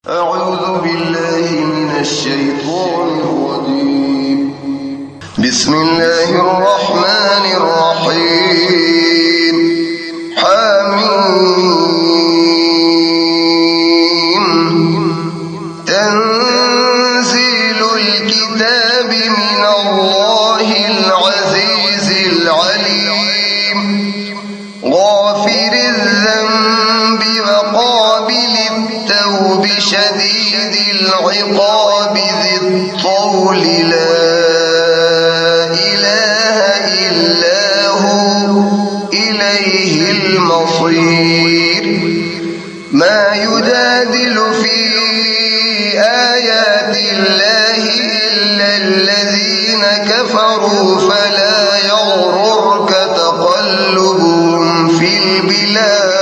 أعوذ بالله من الشيطان الرجيم. بسم الله الرحمن الرحيم. حميم. تنزيل الكتاب من الله العزيز العليم. غافر الذنب وقابل التوب شديد العقاب ذي الطول لا إله إلا هو إليه المصير. ما يجادل في آيات الله إلا الذين كفروا فلا يغررك تقلبهم في البلاد.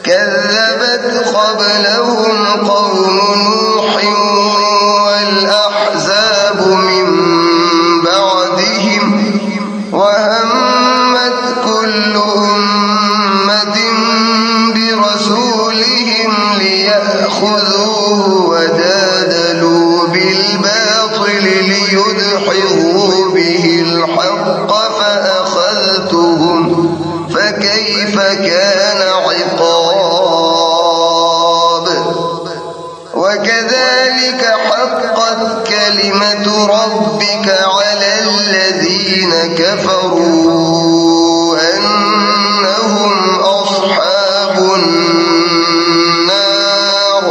كذبت قبلهم قوم نوح والأحزاب من بعدهم وهمت كل أمة برسولهم ليأخذوه وجادلوا بالباطل ليدحضوا به الحق فأخذتهم فكيف كان عقاب. وكذلك حقت كلمة ربك على الذين كفروا أنهم أصحاب النار.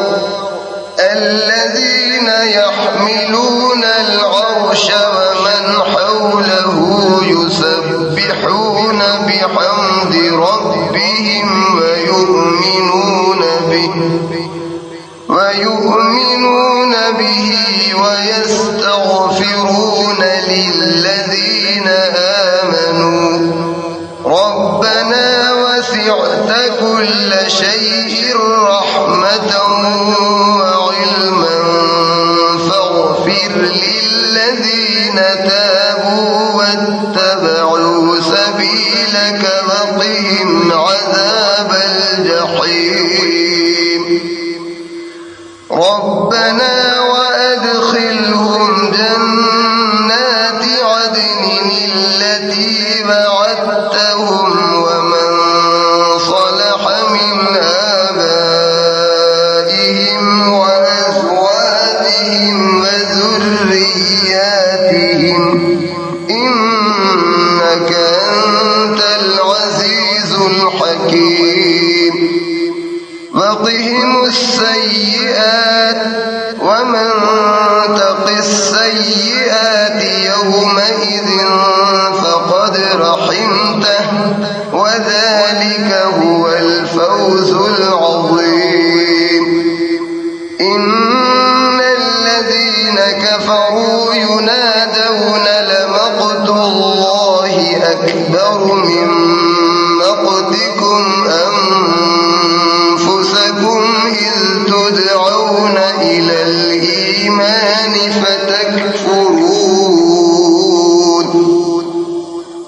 الذين يحملون العرش ومن حوله يسبحون بحمد ربهم ويؤمنون به ويستغفرون للذين آمنوا ربنا وسعت كل شيء رحمة وعلما فاغفر للذين تابوا واتبعوا سبيلك وقهم عذاب الجحيم. ربنا وأدخلهم جنات عدن التي وعدتهم ومن صلح من آبائهم وأزواجهم وذرياتهم إنك أنت العزيز الحكيم. وقهم السيئات ومن تق السيئات يومئذ فقد رحمته وذلك هو الفوز العظيم. إن الذين كفروا ينادون لمقت الله أكبر من مقتكم أنفسكم إذ تدعون إلى الإيمان فتكفرون.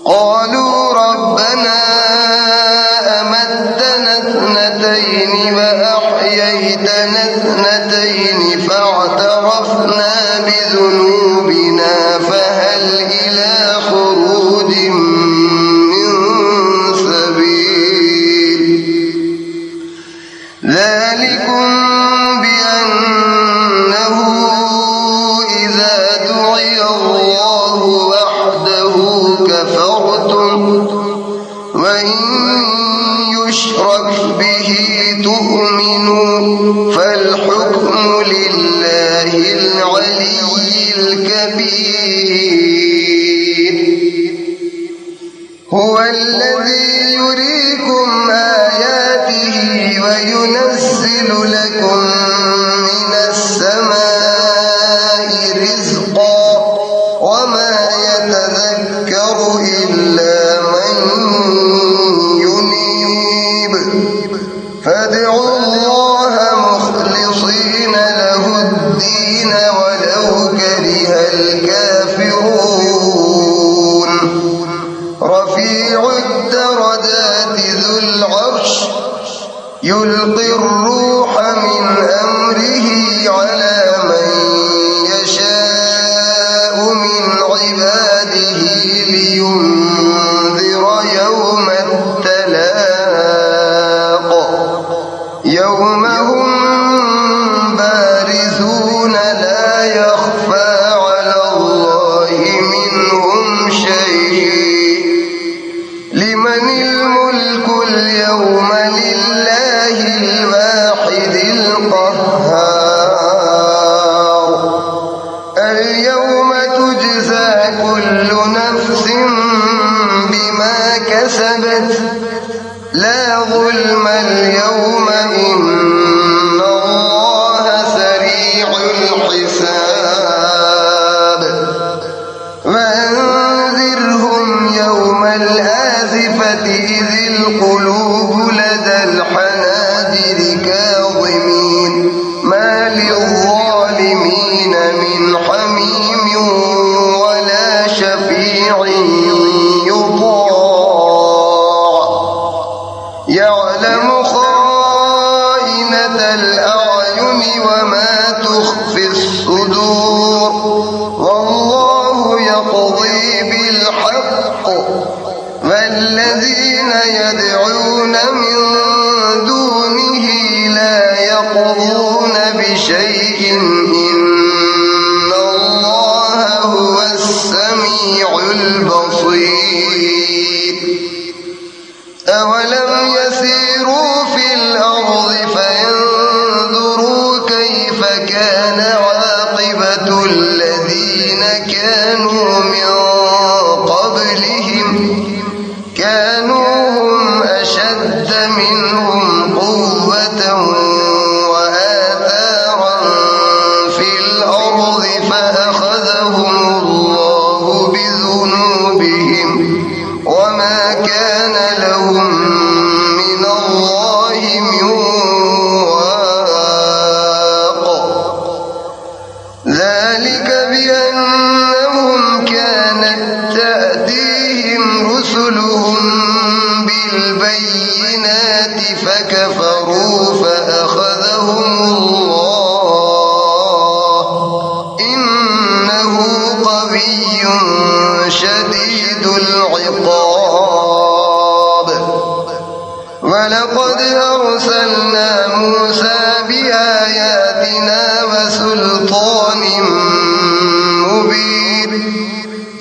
قالوا ربنا أمتنا اثنتين وأحييتنا اثنتين فاعترفنا بذنوبنا فهل إلى خروج من سبيل. ذلكم بأنه إذا دعي الله وحده كفرتم وإن يشرك به تؤمنوا فالحكم لله العلي الكبير. هو الذي يريكم آياته وينزل لكم من السماء رزقا وما يتذكر إلا من ينيب. فادعوا الله مخلصين له الدين ولو كره الكافرون. رفيع الدرجات ذو العرش يلقي الروح يوم هم بارزون لا يخفى على الله منهم شيء لمن الملك اليوم لله الواحد القهار اليوم تجزى كل نفس بما كسبت لا ظلم اليوم إن الله سريع الحساب وأنذرهم يوم الآزفة إذ القلوب لدى الحناجر كاظمين ما للظالمين من حميم ولا شفيع يطاع يعلم خائنة الأعين وما تخفي الصدور والله يقضي بالحق والذين يدعون من دونه لا يقضون بشيء إن الله هو السميع البصير أولم يسيروا في الأرض فينظروا كيف كان عاقبة الذين كانوا من قبلهم كانوا هم أشد منهم قوة وآثارا في الأرض فأخذهم الله بذنوبهم وما كان لهم من الله من واق ذلك بأنهم كانت تأتيهم رسلهم بالبينات فكفروا فأخذهم الله إنه قوي شديد العقاب ولقد أرسلنا موسى بآياتنا وسلطان مبين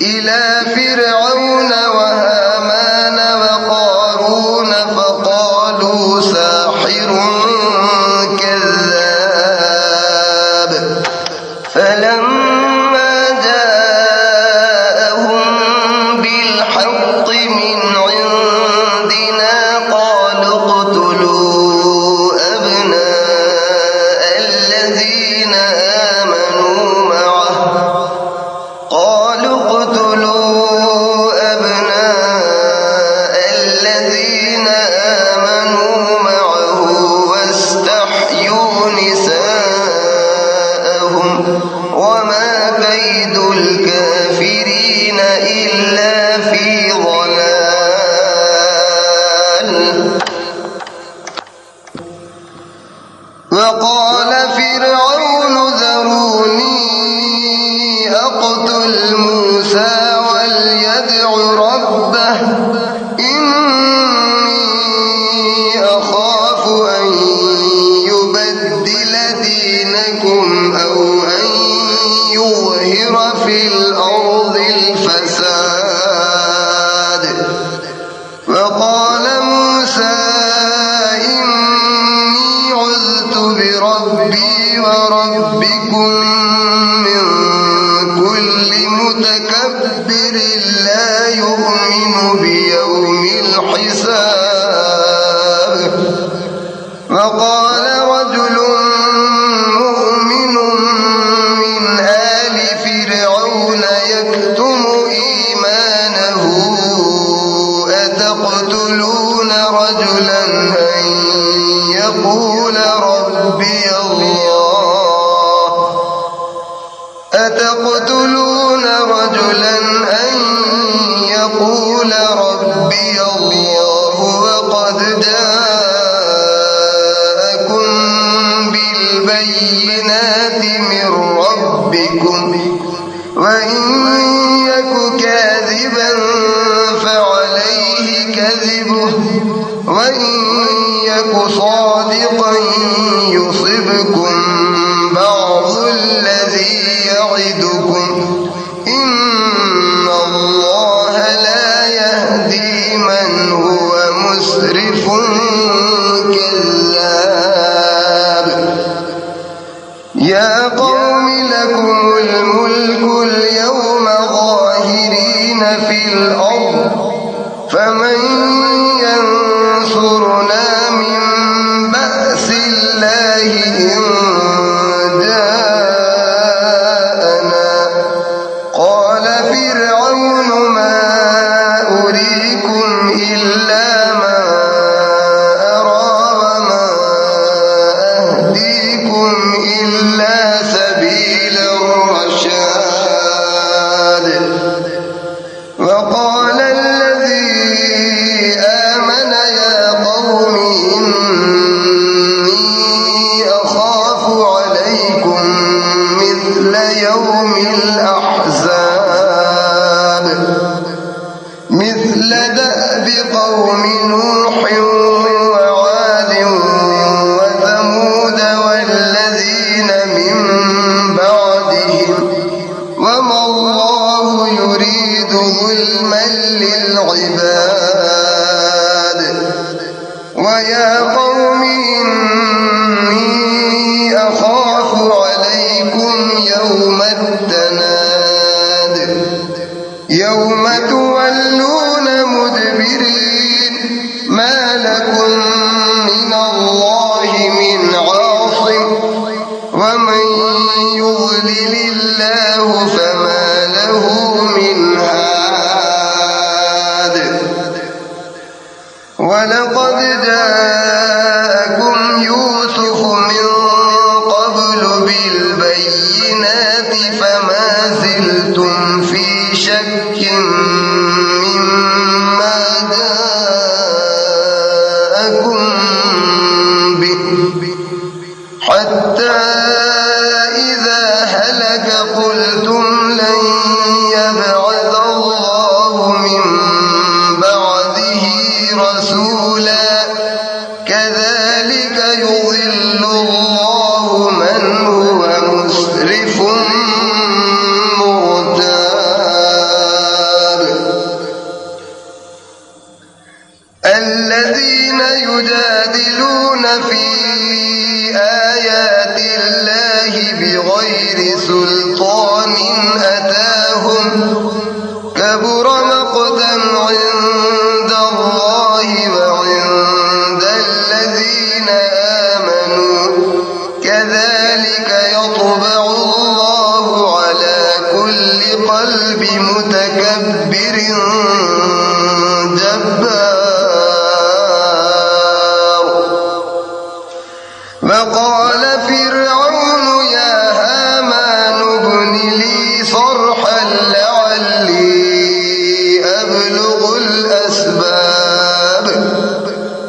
إلى فرعون وهامان وقارون فقالوا ساحر كذاب فلما جاءهم بالحق من عندنا قالوا اقتلوا أبناء الذين آمنوا معه واستحيوا نساءهم وما كيد الكافرين إلا في ضلال وقال فرعون ذروني أقتل موسى وليدع ربه إني أخاف أن يبدل دينكم أو أن يظهر في الأرض الفساد وقال موسى إني عذت بربي وربكم من كل متكبر لا يؤمن بيوم الحساب وقال رجل مؤمن من آل فرعون يكتم إيمانه أتقتلون رجلا أن يقول ربي الله وقد جاءكم بالبينات من ربكم وإن يك كاذبا فعليه كذبه وإن يك صادقا فريقا يصبكم بعض الذي يعدكم إن الله لا يهدي من هو مسرف كذاب. يا قوم لكم الملك اليوم ظاهرين في الأرض فمن ينصرنا من بأس الله إن جاءنا. قال فرعون ما أريكم إلا ما أرى وما أهديكم إلا سبيل الرشاد. وقال الذي آمن يا قوم إني أخاف عليكم مثل يوم الأحزاب مثل دأب قوم نوح وعاد وثمود والذين من بعدهم وما الله يريد ظلما للعباد. ويا قوم إني أخاف عليكم يوم التناد يوم تولون مدبرين ما لكم من الله من عاصم ومن يضلل الله فما له من هاد. ولقد جاءكم يوسف من قبل بالبينات فما زلتم في شك مما جاءكم به حتى إذا هلك قلتم لن يبعث الله من بعده رسولا كذلك يضل الله من هو مسرف مرتاب. الذين يجادلون في آيات الله بغير سلطان أتاهم كبر مقتا عند الله وعند الذين آمنوا كذلك يطبع الله على كل قلب متكبر جبار. وقال فرعون يا هامان ابن لي صرحا لعلي أبلغ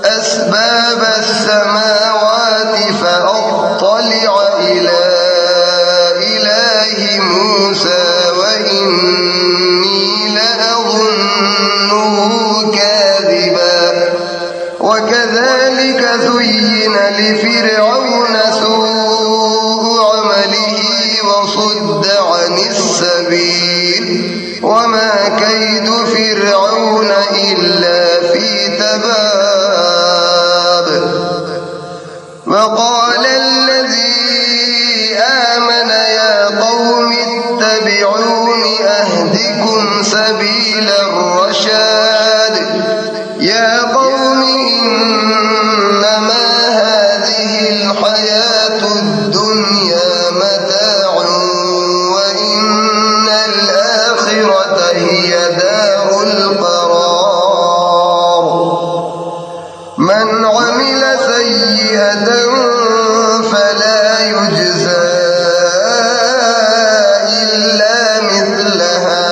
أسباب السماوات فأطلع إلى إله موسى وإني لأظنه كاذبا. وكذلك زين لفرعون سوء عمله وصد عن السبيل وما كيد فرعون إلا في تباب. وقال الذي آمن يا قوم اتبعون أهدكم سبيل الرشاد. يا قوم إنما هذه الحياة الدنيا متاع وإن الآخرة هي دار القرار. من عمل سيئة فلا يجزى إلا مثلها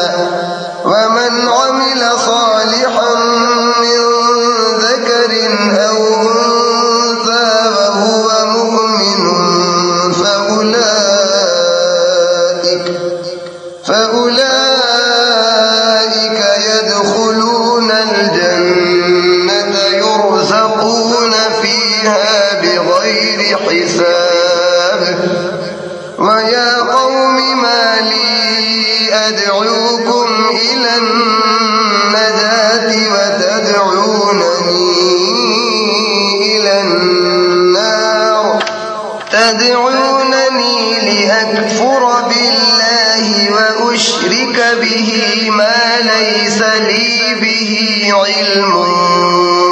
ومن عمل صالحا من ذكر أو أنثى وهو مؤمن فأولئك يدخلون الجنة يرزقون فيها بغير بغير حساب ويا قوم ما لي أدعوكم إلى النجاة وتدعونني إلى النار تدعونني لأكفر بالله وأشرك به ما ليس لي به علم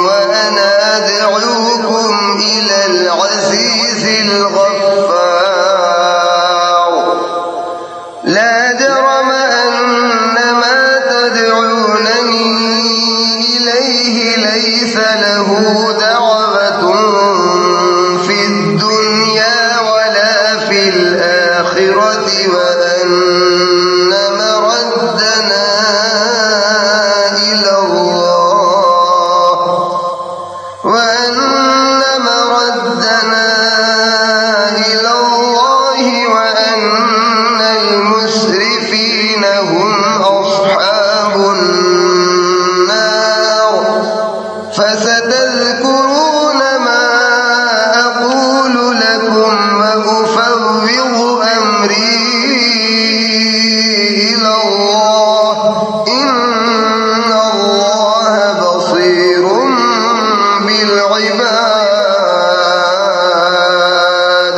وأنا أدعوكم إلى العزيز الغفار لا جرم أن ما تدعونني إليه ليس له دعوة في الدنيا ولا في الآخرة وأن مردنا إلى الله وأن المسرفين هم أصحاب النار فستذكرون ما أقول لكم وأفوض أمري إلى الله إن الله بصير بالعباد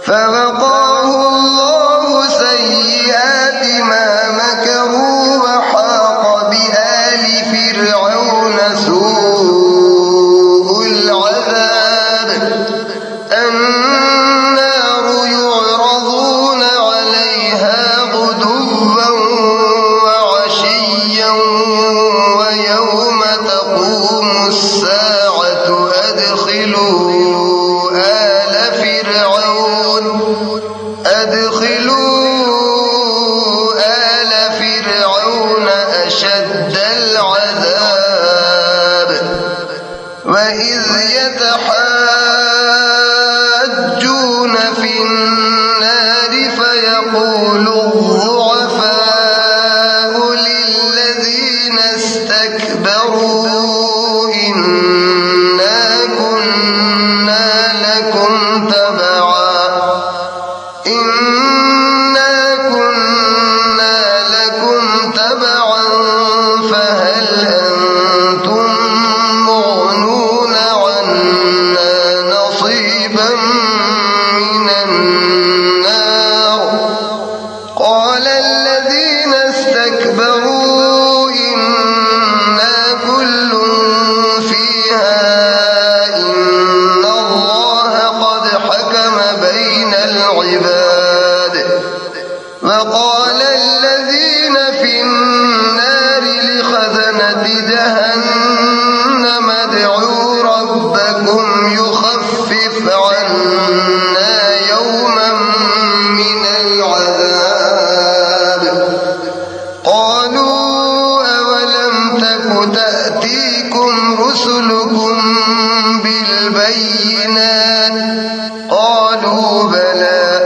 فوقاه الله سيئات ما مكروا وحاق بآل فرعون سوء العذاب النار يعرضون عليها غدوا وعشيا ويوم تقوم الساعة أدخلوا آل فرعون أشد العذاب وإذ يتحاجون في النار فيقول الضعفاء للذين استكبروا إنا كنا لكم تبعا فهل أنتم مغنون عنا نصيبا من النار قال الذين استكبروا إنا كل فيها إن الله قد حكم بين العباد وقال الذين في النار لخزنة جهنم ادعوا ربكم يخفف عنا يوما من العذاب قالوا أولم تك تأتيكم رسلكم بالبينات قالوا بلى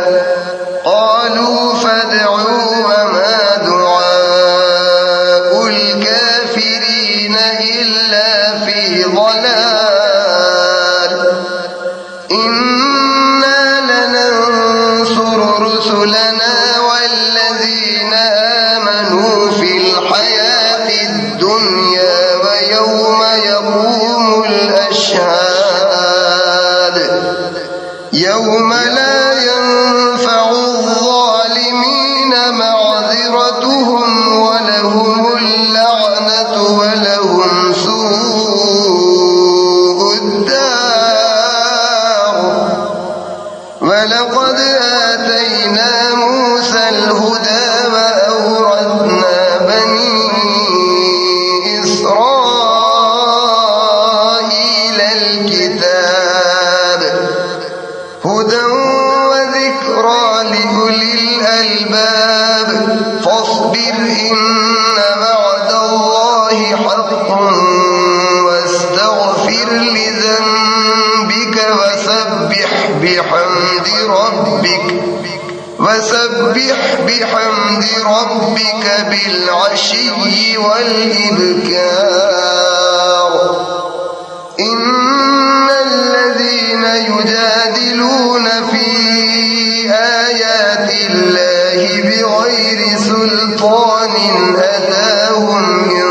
قالوا فادعوا وما دعاء الكافرين إلا في ضلال إنا لننصر رسلنا والذين آمنوا في الحياة الدنيا ويوم يقوم الأشهاد يوم لا ينفع الظالمين معذرتهم ولهم اللعنة ولهم سوء الدار ولقد آتينا موسى الهدى وأورثنا بني إسرائيل الكتاب هدى وذكرى لأولي الألباب فاصبر إن وعد الله حق واستغفر لذنبك وسبح بحمد ربك بالعشي والإبكار إن الذين يجادلون في آيات الله بغير سلطان أتاهم إن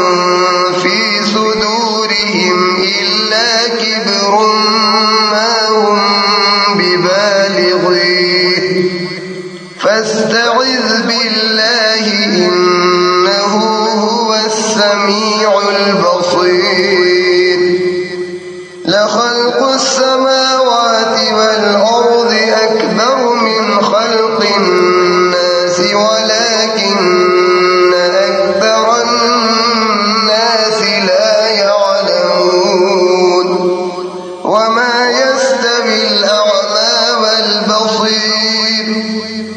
في صدورهم إلا كبر ما هم ببالغيه فاستعذ بالله إنه هو السميع البصير لخلق السماوات والأرض أكبر من خلق الناس ولكن أكثر الناس لا يعلمون وما يستوي الأعمى والبصير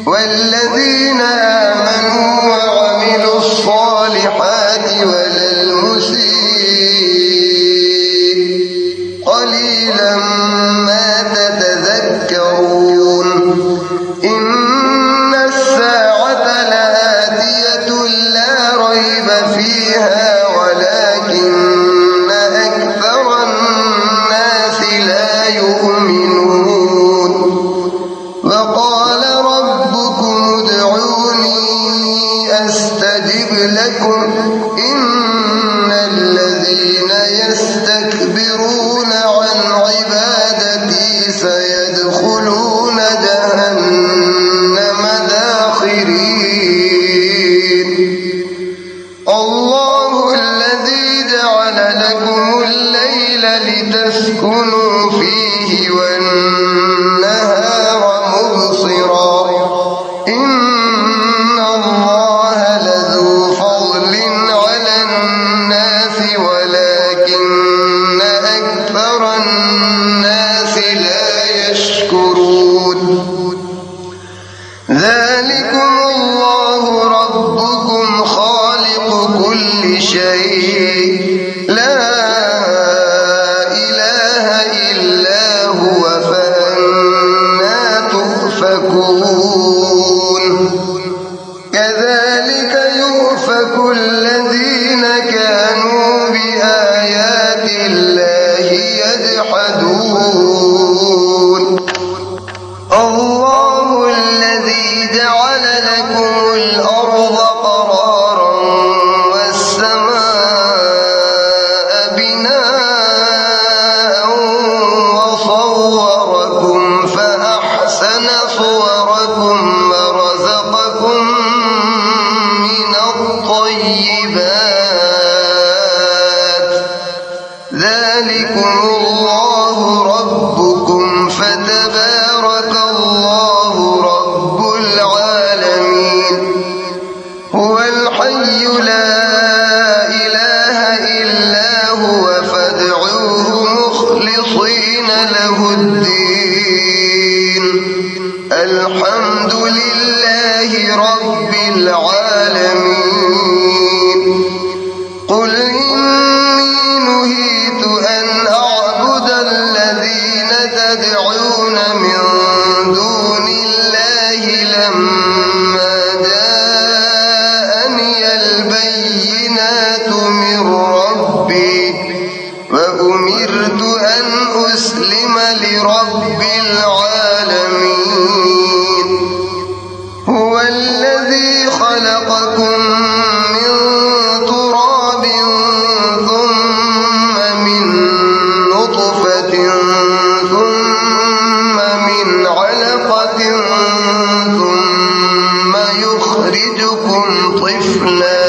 والذين آمنوا وعملوا الصالحات ولا المسيء قليلا ما تتذكرون إن الساعة لآتية لا ريب فيها ولكن أكثر الناس لا يؤمنون وقال ربكم ادعوني أستجب لكم إن الذين يستكبرون عن عبادتي سيدخلون جهنم داخرين الله الذي جعل لكم الليل لتسكنوا فيه والنهار مبصرا إن الله لذو فضل على الناس ولكن أكثر الناس لا يشكرون ذلكم الله ربكم خالق كل شيء لا إله إلا هو فأنى تؤفكون كذلك يؤفك الذين كانوا بآيات الله يجحدون الله الذي جعل لكم الأرض قرارا والسماء بناء وصوركم فأحسن صوركم ورزقكم من الطيبات ذلكم الله ربكم فتبارك الله رب العالمين هو الحي لا إله إلا هو فادعوه مخلصين له الدين الحمد لله رب العالمين قل إني نهيت أن أعبد الذين تدعون من دون الله لما جاءني البينات من ربي وأمرت أن أسلم لرب العالمين هو الذي خلقكم من تراب ثم من نطفة ثم من علقة ثم يخرجكم طفلا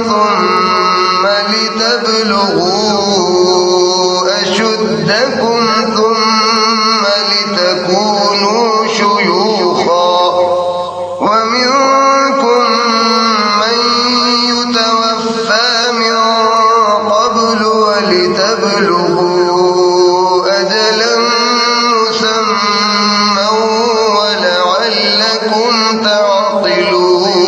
ثم لتبلغوا أشدكم ثم لتكونوا شيوخا ومنكم من يتوفى من قبل ولتبلغوا أجلا مسمى ولعلكم تعقلون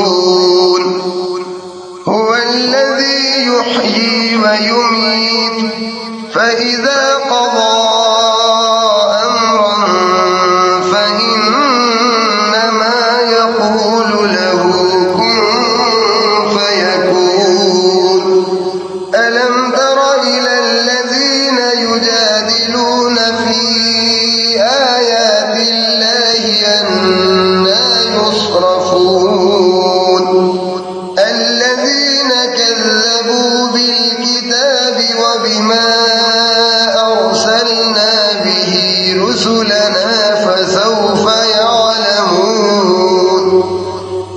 هو الذي يحيي ويميت فإذا قضى أمرا فإنما يقول له كن فيكون الكتاب وبما أرسلنا به رسلنا فسوف يعلمون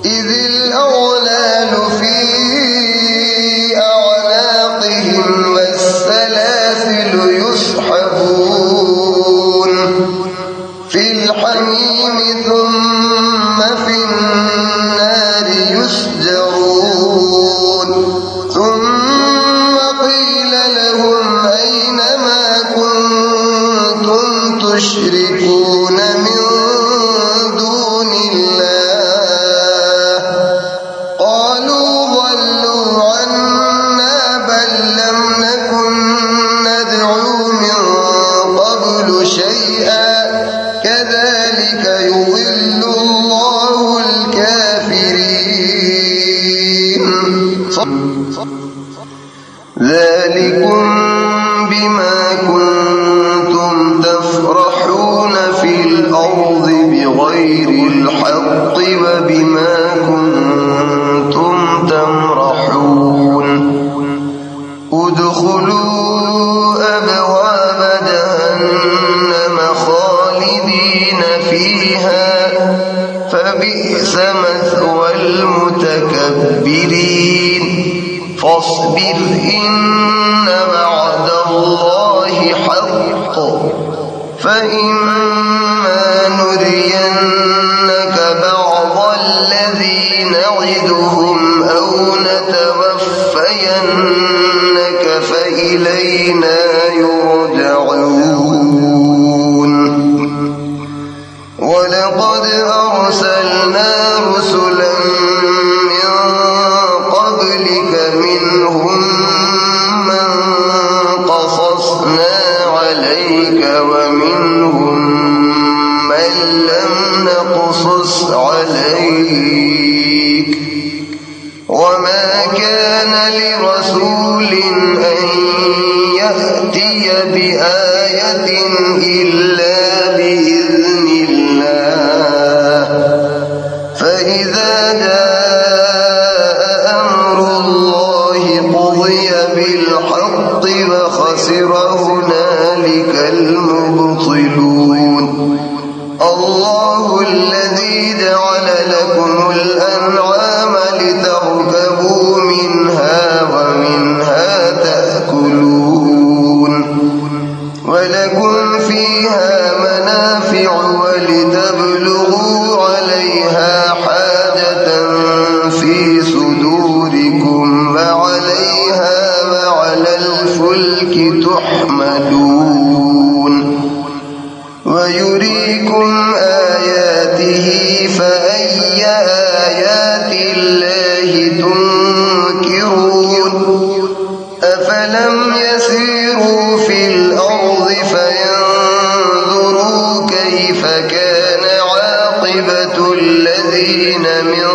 إذ الأغلال في أعناقهم والسلاسل يسحبون في الحميم ثم في النار يسجرون ثم قيل لهم أين ما كنتم تشركون من دون الله قالوا ضلوا عنا بل لم نكن ندعو من قبل شيئا كذلك يضل الله الكافرين ذلكم بما كنتم تفرحون في الأرض بغير الحق وبما كنتم تمرحون ادخلوا أبواب جهنم خالدين فيها فبئس مثوى المتكبرين فاصبر إن وعد الله حق فإما نرينك بعض الذي نعدهم أو نتوفينك فإلينا يرجعون ولقد أرسلنا رسلا من قبلك منهم من قصصنا عليك ومنهم من لم نقصص عليك وما كان لرسول أن يأتي بآية إلا بإذن الله فإذا جاء أمر الله قضي بالحق وخسر هنالك المبطلون الله الذي جعل لكم الأنعام لتركبوا منها ومنها تأكلون ولكم فيها منافع ولتبلغوا عليها حاجة في صدوركم وعليها وعلى الفلك تحملون ويريكم آياته فأي آيات الله تنكرون أفلم يسيروا في الأرض فينظروا كيف كان عاقبة الذين من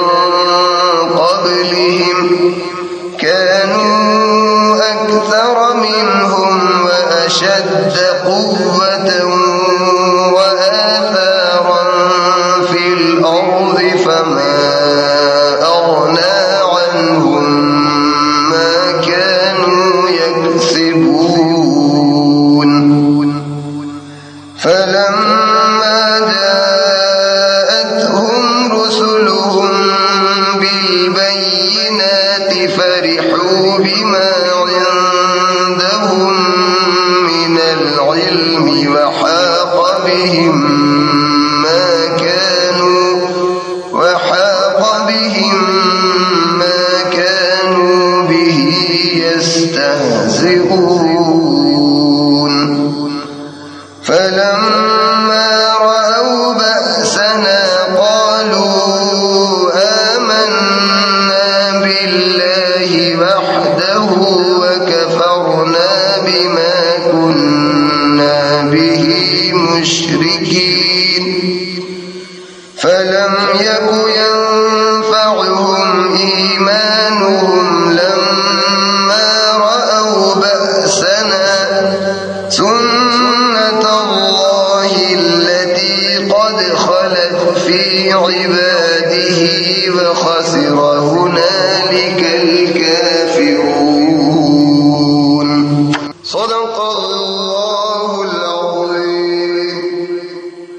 قبلهم كانوا أكثر منهم وأشد قوة وآثارا في الأرض فما أغنى عنهم ما كانوا يكسبون فلما جاءتهم رسلهم بالبينات فرحوا بما عندهم من العلم وحاق بهم ما كانوا به يستهزئون فلما رأوا بأسنا قالوا آمنا بالله وحده وكفرنا بما كنا به مشركين فلم يك ينفعهم إيمانهم لما رأوا بأسنا سنة الله التي قد خلت في عباده وخسر هنالك